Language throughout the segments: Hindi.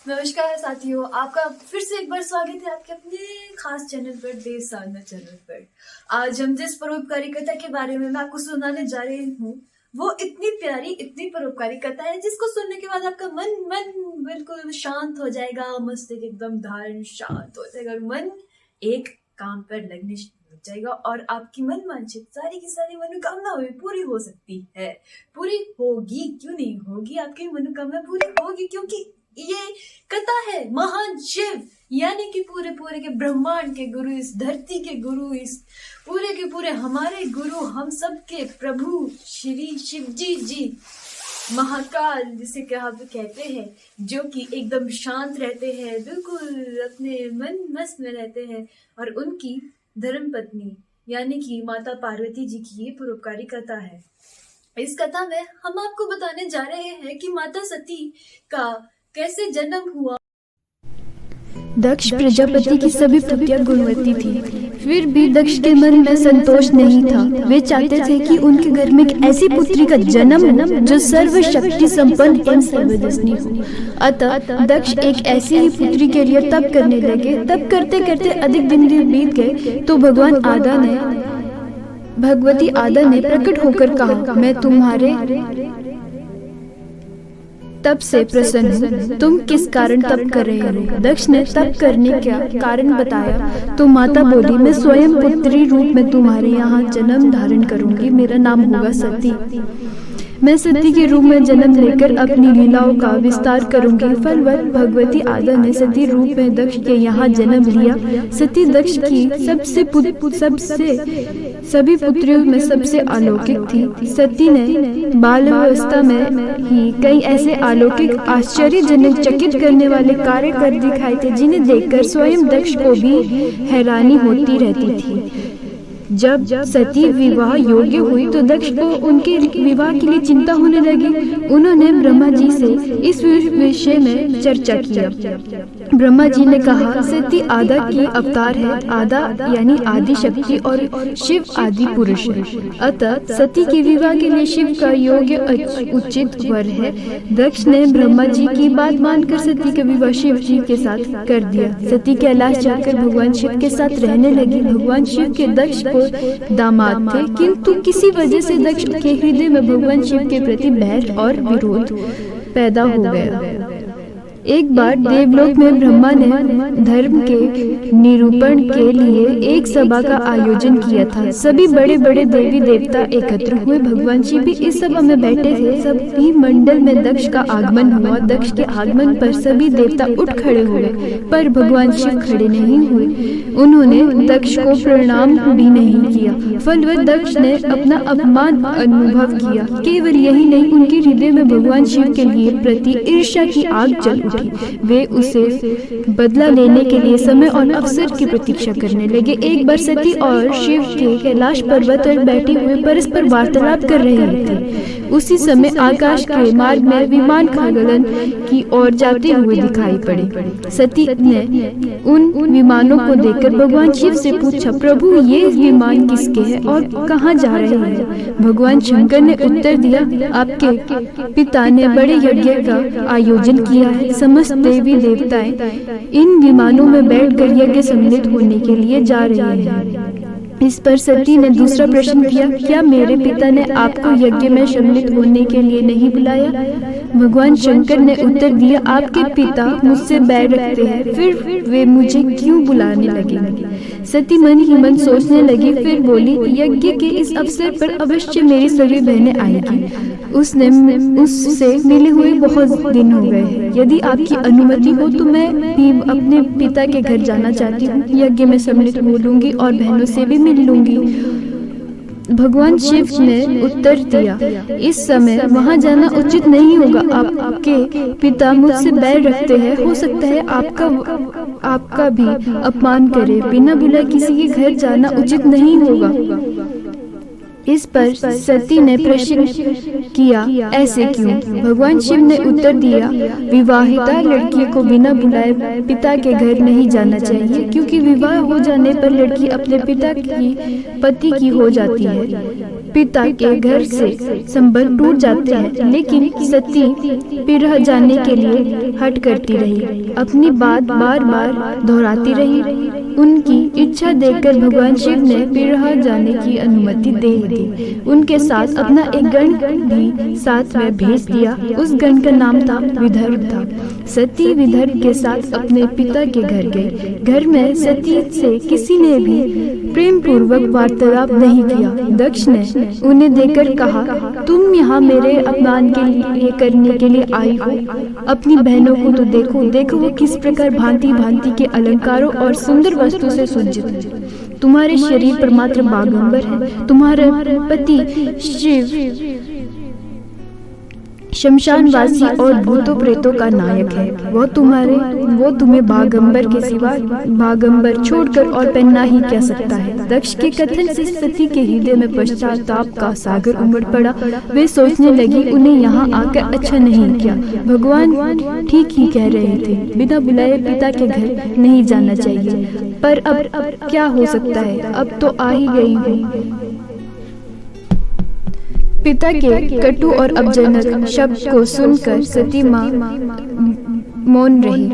नमस्कार साथियों, आपका फिर से एक बार स्वागत है आपके अपने खास चैनल पर, देव साधना चैनल पर। आज हम जिस परोपकारी कथा के बारे में मैं आपको सुनाने जा रही हूँ वो इतनी प्यारी, इतनी परोपकारी कथा है जिसको सुनने के बाद आपका मन बिल्कुल शांत हो जाएगा, मस्तिष्क एकदम धारण शांत हो जाएगा और मन एक काम पर लगने लग जाएगा और आपकी मन वांछित सारी की सारी मनोकामना पूरी हो सकती है। पूरी होगी, क्यों नहीं होगी, आपकी मनोकामना पूरी होगी क्योंकि ये कथा है महान शिव यानी कि पूरे के ब्रह्मांड के गुरु, इस धरती के गुरु, इस पूरे के पूरे हमारे गुरु, हम सब के प्रभु श्री शिवजी जी महाकाल जिसे कहते हैं, जो कि एकदम शांत रहते हैं, बिल्कुल अपने मन मस्त में रहते हैं। और उनकी धर्म पत्नी यानी कि माता पार्वती जी की ये परोपकारी कथा है। इस कथा में हम आपको बताने जा रहे हैं कि माता सती का कैसे जन्म हुआ। दक्ष प्रजापति की सभी पुत्रियां गुणवती थी, फिर भी दक्ष के मन में संतोष नहीं था। वे चाहते थे कि उनके घर में एक ऐसी पुत्री का जन्म हो जो सर्वशक्ति संपन्न एवं सर्वदर्शी हो। अतः दक्ष एक ऐसी ही पुत्री के लिए तप करने लगे। तप करते करते अधिक दिन बीत गए तो भगवती आदा ने प्रकट होकर कहा, मैं तुम्हारे तप से प्रसन्न हूँ। तुम किस कारण तप कर रहे हो? दक्ष ने तप करने का कारण बताया तो माता बोली, मैं स्वयं पुत्री रूप में तुम्हारे यहाँ जन्म धारण करूंगी। मेरा नाम होगा सती। मैं सती के रूप में जन्म लेकर अपनी लीलाओं का विस्तार करूंगी। फलवत भगवती आदा ने सती रूप में दक्ष के यहाँ जन्म लिया। सती दक्ष की सभी पुत्रियों में सबसे अलौकिक थी। सती ने बाल्यावस्था में ही कई ऐसे अलौकिक, आश्चर्यजनक, चकित करने वाले कार्य कर दिखाए थे जिन्हें देखकर स्वयं दक्ष को भी हैरानी होती रहती थी। जब सती विवाह योग्य हुई तो दक्ष को उनके विवाह के लिए चिंता होने लगी। उन्होंने ब्रह्मा जी से इस विषय में चर्चा किया। ब्रह्मा जी ने कहा, सती आदा की अवतार है। आदा यानी आदि शक्ति और शिव आदि पुरुष है। अतः सती के विवाह के लिए शिव का योग्य उचित वर है। दक्ष ने ब्रह्मा जी की बात मानकर सती का विवाह शिव जी के साथ कर दिया। सती कैलाश जाकर भगवान शिव के साथ रहने लगी। भगवान शिव के दक्ष दामाद थे, किंतु किसी वजह से दक्ष के हृदय में भगवान शिव के प्रति बैर और विरोध पैदा हो गया। एक बार देवलोक में ब्रह्मा ने धर्म के निरूपण के लिए एक सभा का आयोजन किया था। सभी बड़े बड़े देवी देवता एकत्र हुए। भगवान शिव भी इस सभा में बैठे थे। सभी मंडल में दक्ष का आगमन हुआ। दक्ष के आगमन पर सभी देवता उठ खड़े हुए, पर भगवान शिव खड़े नहीं हुए। उन्होंने दक्ष को प्रणाम भी नहीं किया। फलवत दक्ष ने अपना अपमान अनुभव किया। केवल यही नहीं, उनके हृदय में भगवान शिव के लिए प्रति ईर्ष्या की आग जल उठी। वे उसे बदला लेने के लिए समय और अवसर की प्रतीक्षा करने लगे। एक बार सती और शिव के कैलाश पर्वत पर बैठे हुए परस्पर वार्तालाप कर रहे थे। उसी समय आकाश के मार्ग में विमान खगोलन की ओर जाते हुए दिखाई पड़े। सती ने उन विमानों को देखकर भगवान शिव से पूछा, प्रभु ये विमान किसके हैं और कहाँ जा रहे हैं? भगवान शंकर ने उत्तर दिया, आपके पिता ने बड़े यज्ञ का आयोजन किया है। समस्त देवी देवताएं इन विमानों में बैठकर यज्ञ सम्मिलित होने के लिए जा रहे हैं। इस पर सती ने दूसरा प्रश्न किया, क्या मेरे पिता ने आपको यज्ञ में सम्मिलित होने के लिए नहीं बुलाया? भगवान शंकर ने उत्तर दिया, आपके पिता मुझसे बैर रखते हैं, फिर वे मुझे क्यों बुलाने लगेंगे? सती मन ही मन सोचने लगी, फिर बोली, यज्ञ के इस अवसर पर अवश्य मेरी सभी बहनें आएगी। उससे मिले हुए बहुत दिन हो गए हैं। यदि आपकी अनुमति हो तो मैं भी अपने पिता के घर जाना चाहती हूँ। यज्ञ में सम्मिलित हो लूंगी और बहनों से भी मिल लूंगी। भगवान शिव ने उत्तर दिया, इस समय वहां जाना उचित नहीं होगा। आपके पिता मुझसे बैर रखते हैं। हो सकता है आपका भी अपमान करे। बिना बुलाए किसी के घर जाना उचित नहीं होगा। इस पर सती ने प्रश्न किया, ऐसे क्यों? भगवान शिव ने उत्तर दिया, विवाहिता लड़की को बिना बुलाए पिता के घर नहीं जाना चाहिए, क्योंकि विवाह हो जाने पर लड़की अपने पिता की पति की हो जाती है। पिता के घर से संबंध टूट जाते हैं, लेकिन सती विरह जाने के लिए हट करती रही, अपनी बात बार बार दोहराती रही। उनकी इच्छा देखकर भगवान शिव ने विरह जाने की अनुमति दे दी। उनके साथ अपना एक गण भी साथ में भेज दिया। उस गण का नाम था विदर्भ था। सती विदर्भ के साथ अपने पिता के घर गई। घर में सती से किसी ने भी प्रेम पूर्वक वार्तालाप नहीं किया। दक्ष ने उन्हें देखकर कहा, तुम यहाँ मेरे अपमान के लिए करने के लिए आई हो। अपनी बहनों को तो देखो, देखो वो किस प्रकार भांति भांति के अलंकारों और सुंदर वस्तु से सज्जित है। तुम्हारे शरीर पर मात्र बागंबर है। तुम्हारा पति शिव शमशानवासी और भूतों प्रेतों का नायक है। वो तुम्हें बागंबर के सिवा बागंबर छोड़कर और पहनना ही क्या सकता है। दक्ष के कथन से सती के हृदय में पश्चाताप का सागर उमड़ पड़ा। वे सोचने लगी, उन्हें यहाँ आकर अच्छा नहीं किया। भगवान ठीक ही कह रहे थे, बिना बुलाए पिता के घर नहीं जाना चाहिए। पर अब क्या हो सकता है, अब तो आ ही गई हूँ। पिता के कटु और अपजनक शब्द को सुनकर सती माँ मौन रही।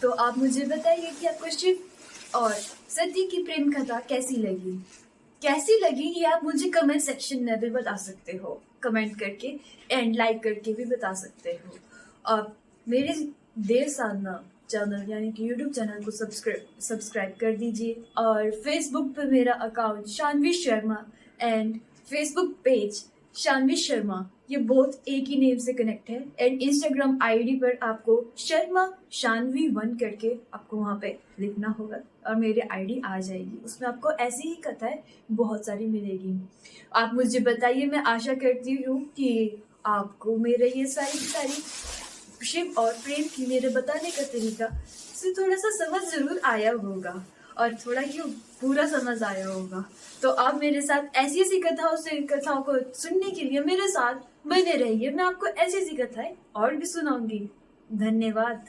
तो आप मुझे बताइए कि आपको शिव और सती की प्रेम कथा कैसी लगी ये आप मुझे कमेंट सेक्शन में भी बता सकते हो, कमेंट करके एंड लाइक करके भी बता सकते हो। और मेरे देव साधना चैनल यानी कि यूट्यूब चैनल को सब्सक्राइब कर दीजिए। और फेसबुक पे मेरा account Shanvi Sharma and Facebook page Shanvi Sharma, ये बहुत एक ही नेम से कनेक्ट है। एंड इंस्टाग्राम आईडी पर आपको शर्मा शानवी 1 करके आपको वहाँ पे लिखना होगा और मेरी आईडी आ जाएगी। उसमें आपको ऐसी ही कथाएं बहुत सारी मिलेगी। आप मुझे बताइए, मैं आशा करती हूँ कि आपको मेरे ये सारी शिव और प्रेम की मेरे बताने का तरीका से थोड़ा सा समझ जरूर आया होगा और थोड़ा क्यों पूरा समझ आया होगा। तो आप मेरे साथ ऐसी कथाओं को सुनने के लिए मेरे साथ बने रहिए। मैं आपको ऐसी कथाएं और भी सुनाऊंगी। धन्यवाद।